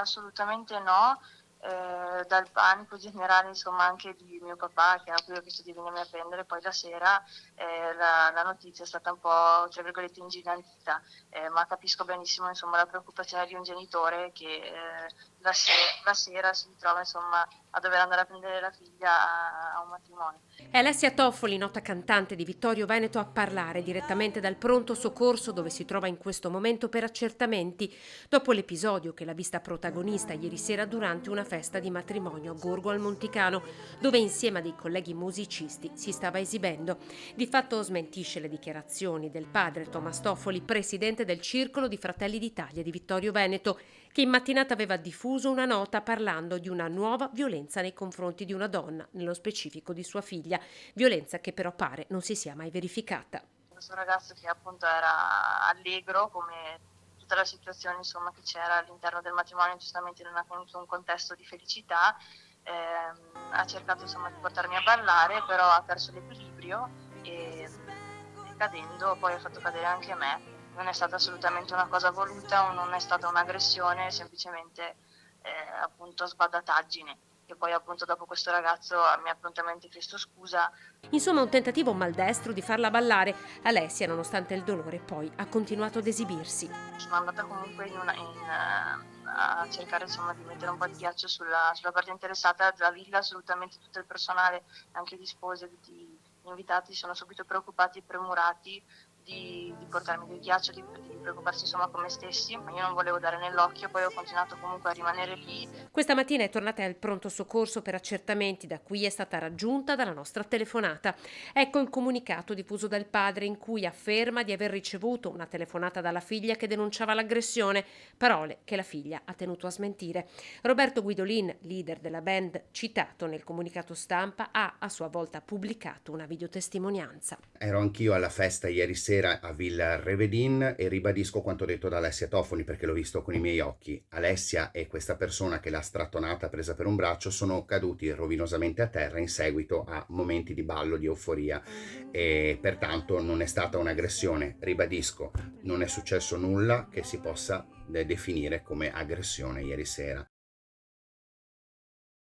Assolutamente no, dal panico generale insomma anche di mio papà che ha pure chiesto di venirmi a prendere poi la sera, la notizia è stata un po' tra virgolette "ingigantita", ma capisco benissimo insomma la preoccupazione di un genitore che, la sera si ritrova insomma a dover andare a prendere la figlia a un matrimonio. È Alessia Toffoli, nota cantante di Vittorio Veneto, a parlare direttamente dal pronto soccorso dove si trova in questo momento per accertamenti, dopo l'episodio che l'ha vista protagonista ieri sera durante una festa di matrimonio a Gorgo al Monticano, dove insieme a dei colleghi musicisti si stava esibendo. Di fatto smentisce le dichiarazioni del padre Thomas Toffoli, presidente del Circolo di Fratelli d'Italia di Vittorio Veneto, che in mattinata aveva diffuso una nota parlando di una nuova violenza nei confronti di una donna, nello specifico di sua figlia, violenza che però pare non si sia mai verificata. Questo ragazzo che appunto era allegro, come tutta la situazione insomma che c'era all'interno del matrimonio, giustamente non ha conosciuto un contesto di felicità, ha cercato insomma di portarmi a ballare, però ha perso l'equilibrio e cadendo poi ha fatto cadere anche me. Non è stata assolutamente una cosa voluta, non è stata un'aggressione, semplicemente appunto sbadataggine, che poi appunto dopo questo ragazzo mi ha prontamente chiesto scusa. Insomma, un tentativo maldestro di farla ballare. Alessia, nonostante il dolore, poi ha continuato ad esibirsi. Sono andata comunque a cercare insomma di mettere un po' di ghiaccio sulla parte interessata. La villa, assolutamente tutto il personale, anche gli sposi, tutti gli invitati sono subito preoccupati e premurati di portarmi del ghiaccio, di preoccuparsi insomma con me stessi, ma io non volevo dare nell'occhio, poi ho continuato comunque a rimanere lì. Questa mattina è tornata al pronto soccorso per accertamenti, da cui è stata raggiunta dalla nostra telefonata. Ecco il comunicato diffuso dal padre in cui afferma di aver ricevuto una telefonata dalla figlia che denunciava l'aggressione, parole che la figlia ha tenuto a smentire. Roberto Guidolin, leader della band, citato nel comunicato stampa, ha a sua volta pubblicato una videotestimonianza. Ero anch'io alla festa ieri sera a Villa Revedin e ribadisco quanto detto da Alessia Toffoli perché l'ho visto con i miei occhi. Alessia e questa persona che l'ha strattonata presa per un braccio sono caduti rovinosamente a terra in seguito a momenti di ballo, di euforia e pertanto non è stata un'aggressione. Ribadisco, non è successo nulla che si possa definire come aggressione ieri sera.